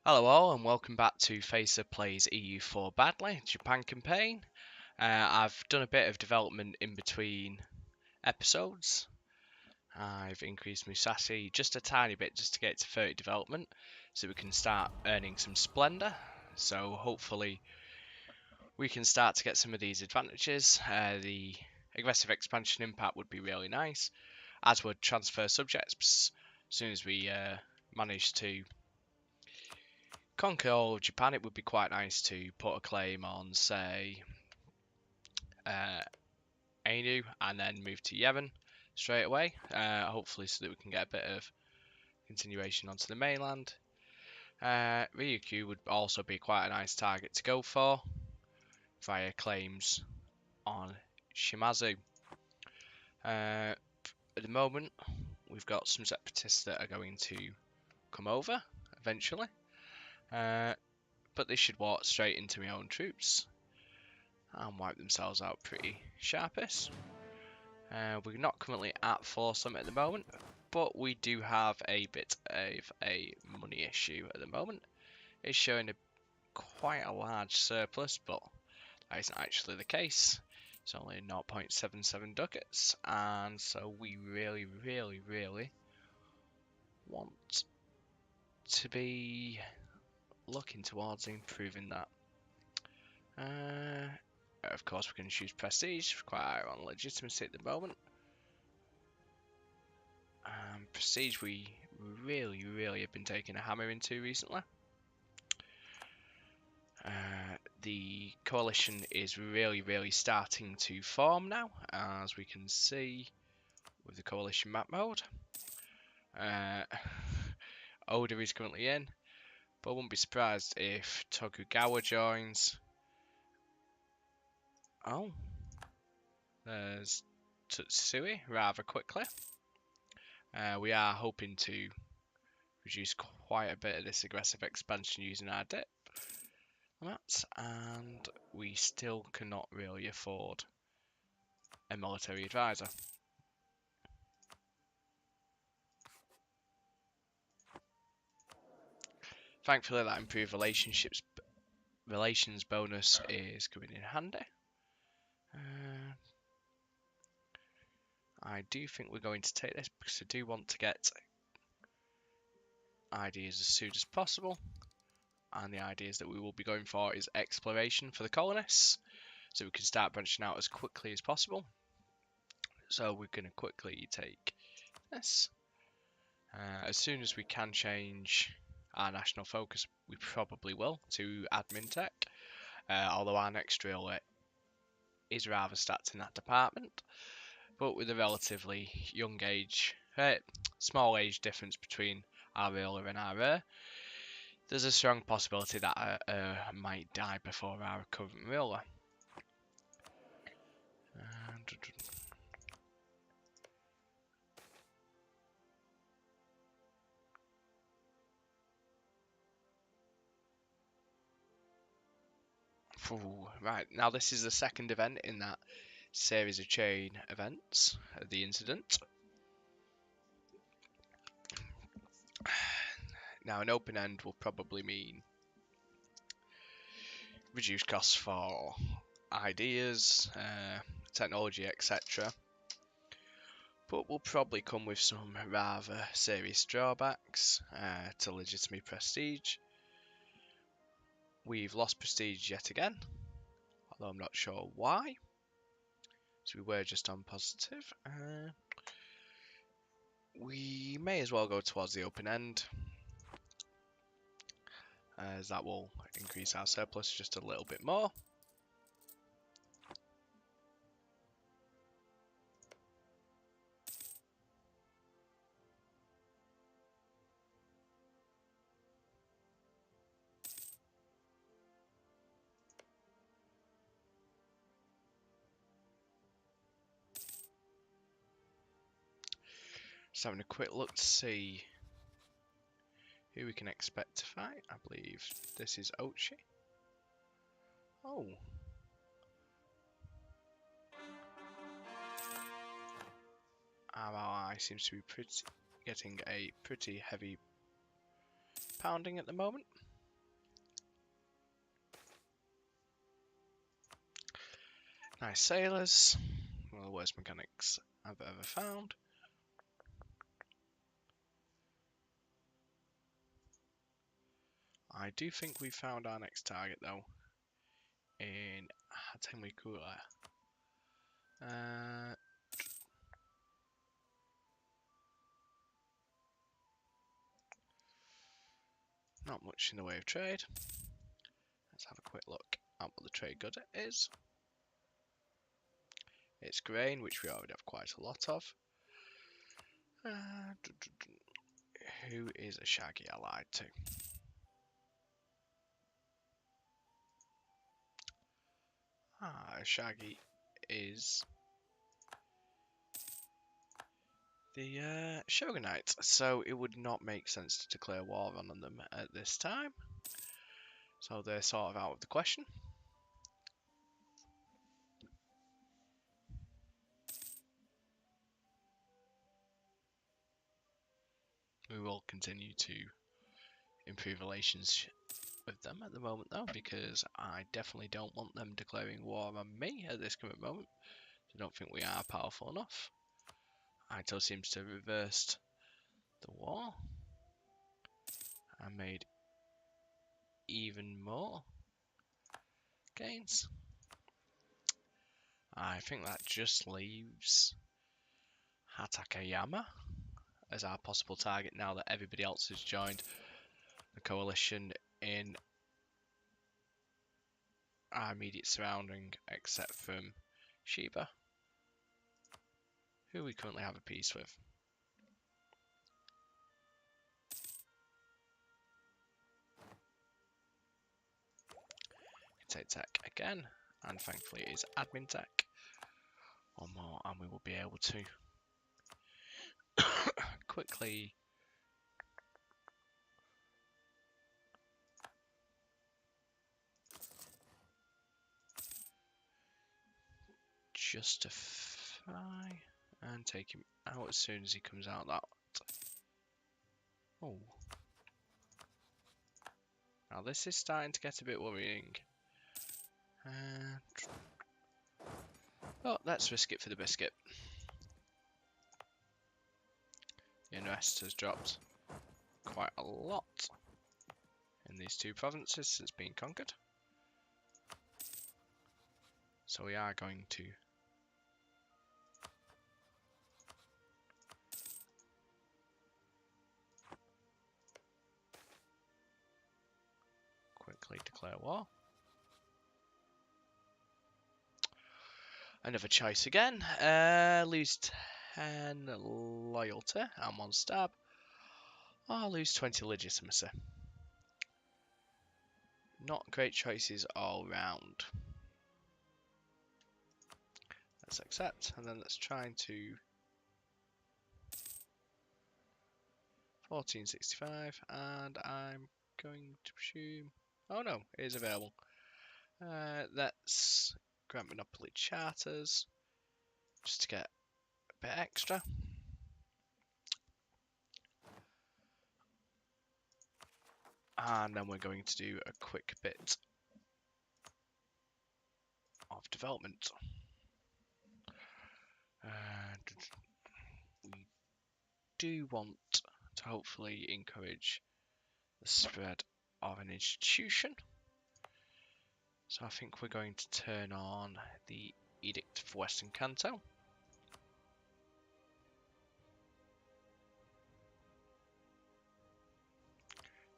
Hello all and welcome back to Facer Plays EU4 Badly, Japan campaign. I've done a bit of development in between episodes. I've increased Musashi just a tiny bit just to get to 30 development so we can start earning some splendor. So hopefully we can start to get some of these advantages. The aggressive expansion impact would be really nice, as would transfer subjects as soon as we manage to conquer all of Japan. It would be quite nice to put a claim on, say, Ainu and then move to Yemen straight away, hopefully so that we can get a bit of continuation onto the mainland. Ryukyu would also be quite a nice target to go for via claims on Shimazu. At the moment, we've got some separatists that are going to come over eventually, but they should walk straight into my own troops and wipe themselves out pretty sharpish. We're not currently at force limit at the moment, but we do have a bit of a money issue at the moment. It's showing quite a large surplus, but that isn't actually the case. It's only 0.77 ducats, and so we really want to be looking towards improving that. Of course, we can choose prestige, quite high on legitimacy at the moment. Prestige, we really have been taking a hammer into recently. The coalition is really starting to form now, as we can see with the coalition map mode. Oda is currently in, but I wouldn't be surprised if Tokugawa joins. Oh, there's Tsutsui rather quickly. We are hoping to reduce quite a bit of this aggressive expansion using our dip mats, and we still cannot really afford a military advisor. Thankfully, that improved relations bonus is coming in handy. I do think we're going to take this because I do want to get ideas as soon as possible, and the ideas that we will be going for is exploration for the colonists, so we can start branching out as quickly as possible. So we're going to quickly take this. As soon as we can change our national focus, we probably will, to admin tech, although our next drill is rather stacked in that department, but with a relatively small age difference between our ruler and our there's a strong possibility that might die before our current ruler. Right, now this is the second event in that series of chain events, the incident. Now an open end will probably mean reduced costs for ideas, technology, etc. But will probably come with some rather serious drawbacks to legitimate prestige. We've lost prestige yet again, although I'm not sure why. So we were just on positive. We may as well go towards the open end, as that will increase our surplus just a little bit more. Just having a quick look to see who we can expect to fight. I believe this is Ochi. Oh. Our ally seems to be getting a pretty heavy pounding at the moment. Nice sailors. One of the worst mechanics I've ever found. I do think we found our next target though in Hatemikura. Not much in the way of trade. Let's have a quick look at what the trade good is. It's grain, which we already have quite a lot of. Who is a shaggy allied to? Shaggy is the Shogunite, so it would not make sense to declare war on them at this time. So they're sort of out of the question. We will continue to improve relations with them at the moment though, because I definitely don't want them declaring war on me at this current moment. I don't think we are powerful enough. Ito seems to have reversed the war and made even more gains. I think that just leaves Hatakeyama as our possible target now that everybody else has joined the coalition in our immediate surrounding, except from Shiba, who we currently have a peace with. Take tech again, and thankfully it is admin tech. One more, and we will be able to quickly justify and take him out as soon as he comes out that. Oh. Now this is starting to get a bit worrying. Oh, let's risk it for the biscuit. The unrest has dropped quite a lot in these two provinces since being conquered. So we are going to quickly declare war. Another choice again. Lose 10 loyalty and 1 stab. Or lose 20 legitimacy. Not great choices all round. Let's accept, and then let's try to 1465, and I'm going to presume. Oh no, it is available. Let's grant monopoly charters just to get a bit extra. And then we're going to do a quick bit of development. We do want to hopefully encourage the spread of an institution. So I think we're going to turn on the Edict of Western Kanto.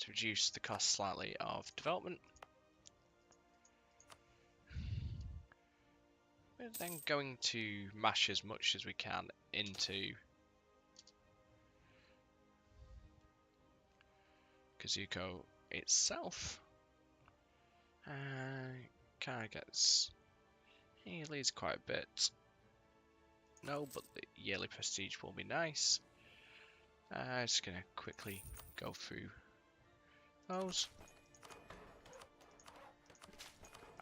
To reduce the cost slightly of development. We're then going to mash as much as we can into Kazuko itself. Kind of gets, he leads quite a bit. No, but the yearly prestige will be nice. Just gonna quickly go through those,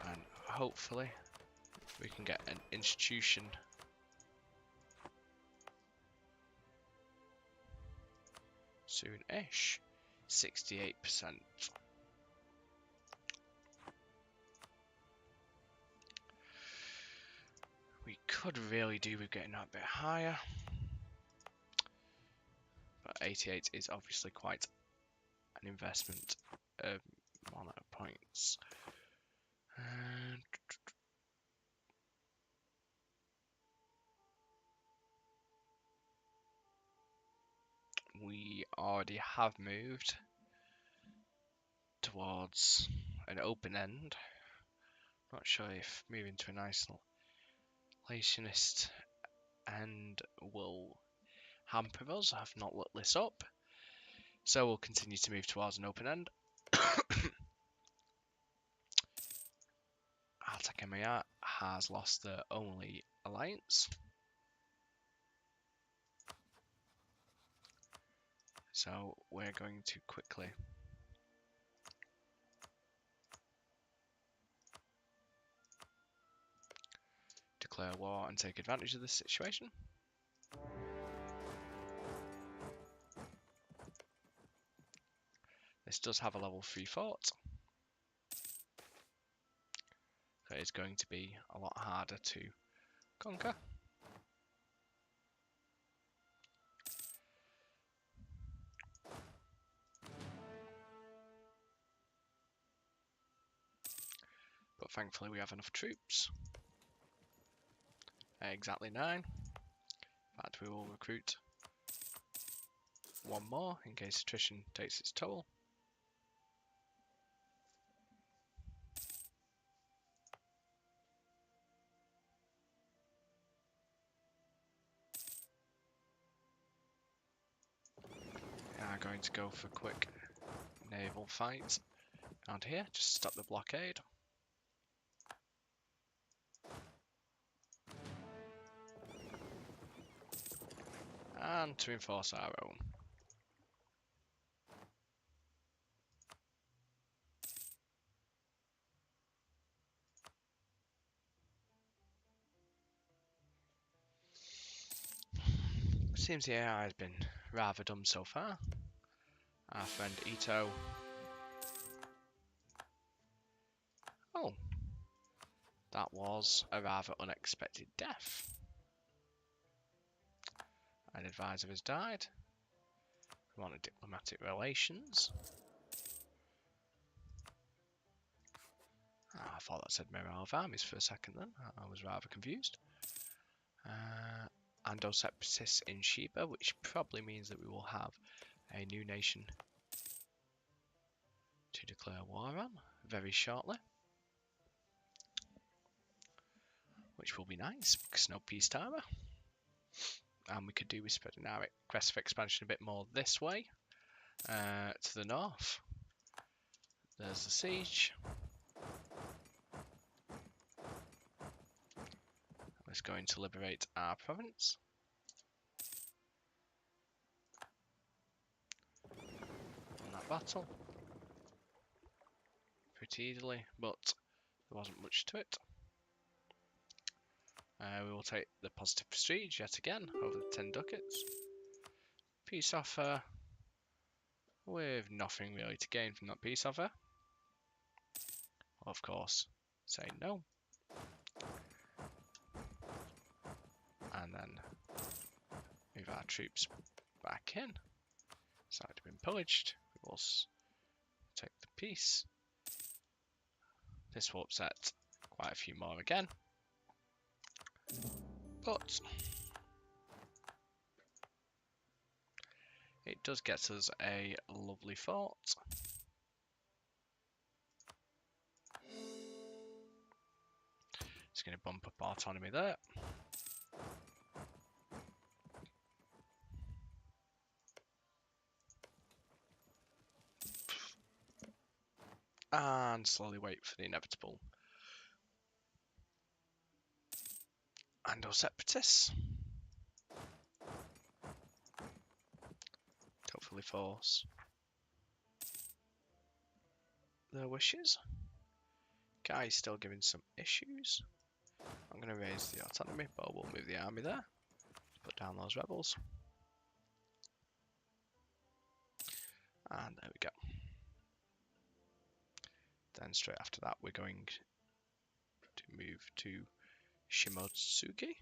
and hopefully we can get an institution soon-ish. 68%. We could really do with getting that a bit higher. But 88 is obviously quite an investment of mono points. And we already have moved towards an open end. Not sure if moving to an isolationist end will hamper us. I've not looked this up. So we'll continue to move towards an open end. Alta Emir has lost their only alliance. So we're going to quickly declare war and take advantage of this situation. This does have a level 3 fort. So it's going to be a lot harder to conquer. But thankfully we have enough troops. Exactly 9. In fact, we will recruit one more in case attrition takes its toll. We are going to go for a quick naval fight around here, just stop the blockade. And to enforce our own. Seems the AI has been rather dumb so far. Our friend Ito. Oh, that was a rather unexpected death. An advisor has died. We wanted diplomatic relations. I thought that said Morale of Armies for a second then. I was rather confused. Ando Separatists in Sheba, which probably means that we will have a new nation to declare war on very shortly. Which will be nice, because no peace timer. And we could do with spreading our aggressive expansion a bit more this way, to the north. There's the siege. Let's go in to liberate our province. Won that battle pretty easily, but there wasn't much to it. We will take the positive prestige yet again over the 10 ducats. Peace offer with nothing really to gain from that peace offer. Of course, say no. And then move our troops back in. Side has been pillaged. We will take the peace. This will upset quite a few more again. But it does get us a lovely fort. It's going to bump up autonomy there. And slowly wait for the inevitable. Ando Separatists. Hopefully force their wishes. Guy's still giving some issues. I'm going to raise the autonomy, but we'll move the army there. Put down those rebels. And there we go. Then straight after that we're going to move to Shimotsuki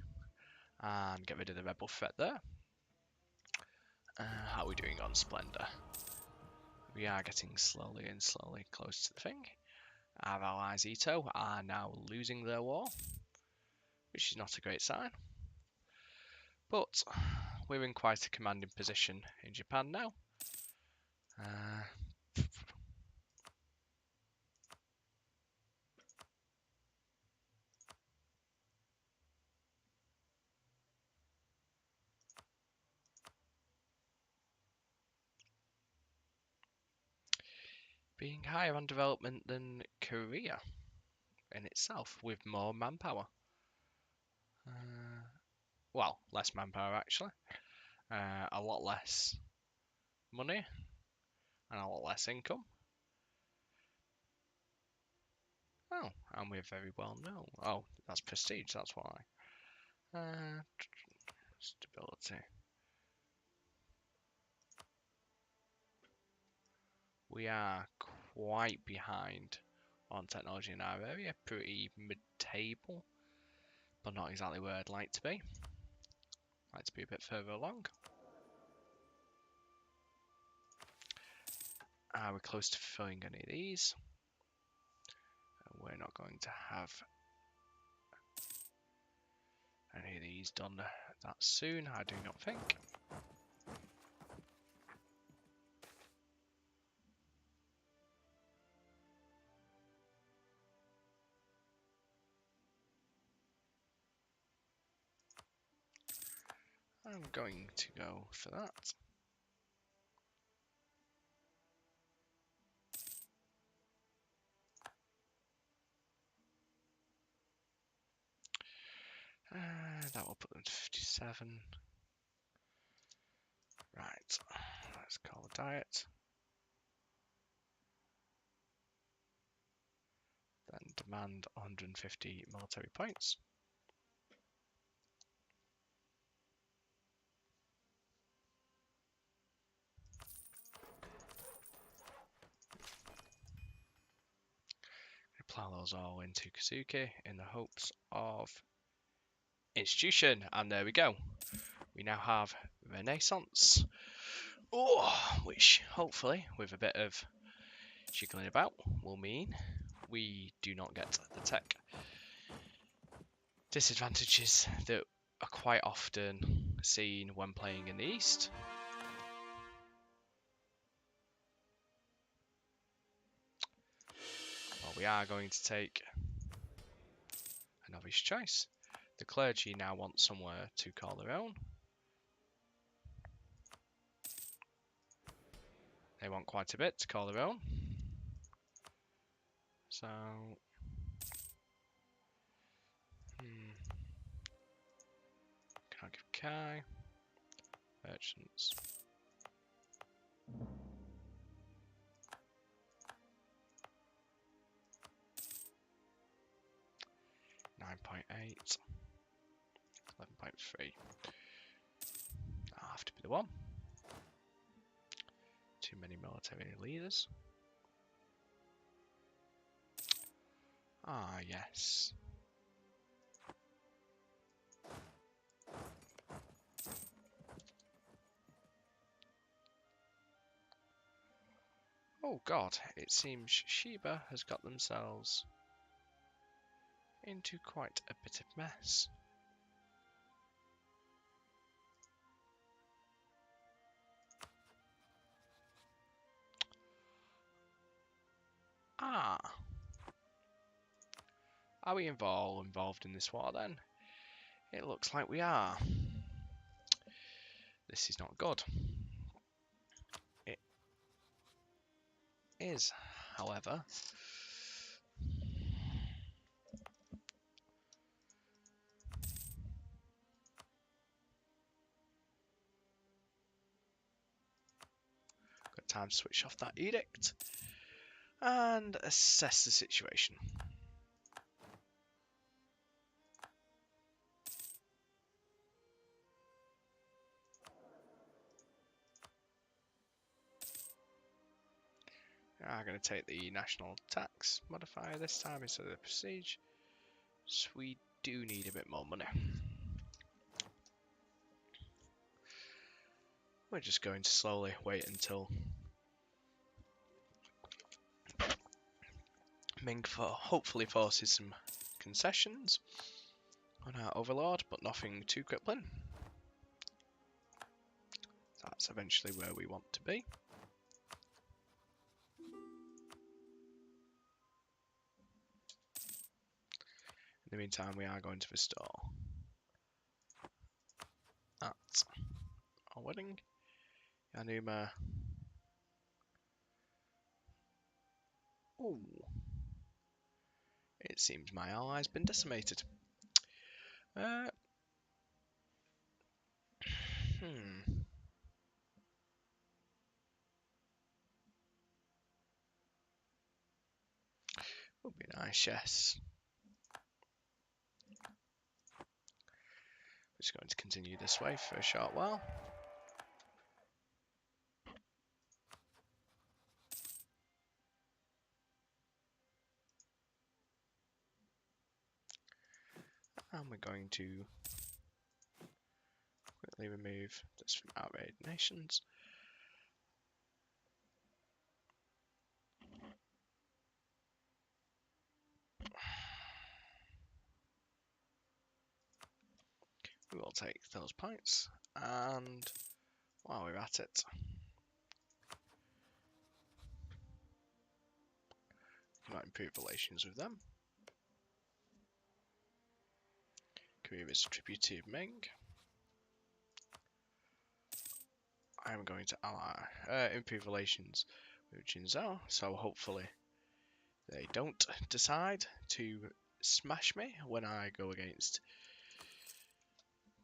and get rid of the rebel threat there. How are we doing on Splendor? We are getting slowly and slowly close to the thing. Our allies Ito are now losing their war, which is not a great sign. But we're in quite a commanding position in Japan now. Being higher on development than Korea in itself, with more manpower. Well, less manpower actually. A lot less money and a lot less income. Oh, and we're very well known. Oh, that's prestige, that's why. Stability. We are quite behind on technology in our area, pretty mid-table, but not exactly where I'd like to be. I'd like to be a bit further along. Are we close to filling any of these? We're not going to have any of these done that soon, I do not think. I'm going to go for that. That will put them to 57. Right, let's call the diet. Then demand 150 military points. Plow those all into Kasuke in the hopes of institution, and there we go. We now have Renaissance, which hopefully, with a bit of jiggling about, will mean we do not get the tech disadvantages that are quite often seen when playing in the East. Well, we are going to take an obvious choice. The clergy now want somewhere to call their own. They want quite a bit to call their own. So, can I give Kai? Merchants. 9.8. 11.3. That'll have to be the one. Too many military leaders. Ah, yes. Oh god, it seems Shiba has got themselves into quite a bit of mess. Ah. Are we involved in this war then? It looks like we are. This is not good. It is, however, got time to switch off that edict and assess the situation. I'm going to take the national tax modifier this time instead of the prestige. Sweden do need a bit more money. We're just going to slowly wait until Ming hopefully forces some concessions on our overlord, but nothing too crippling. That's eventually where we want to be. In the meantime, we are going to restore at our wedding. Yanuma. Ooh. It seems my ally's been decimated. Hmm. Would be nice, yes. We're just going to continue this way for a short while. And we're going to quickly remove this from outraid nations. We will take those points, and while we're at it, we might improve relations with them. Korea is a tributary of Ming. I'm going to improve relations with Jinzhou, so hopefully they don't decide to smash me when I go against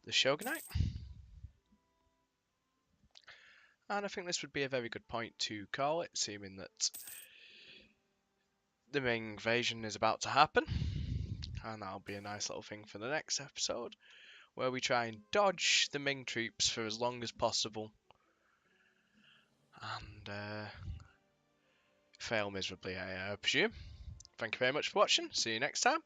the Shogunate. And I think this would be a very good point to call it, seeming that the Ming invasion is about to happen. And that'll be a nice little thing for the next episode, where we try and dodge the Ming troops for as long as possible. And fail miserably, I presume. Thank you very much for watching. See you next time.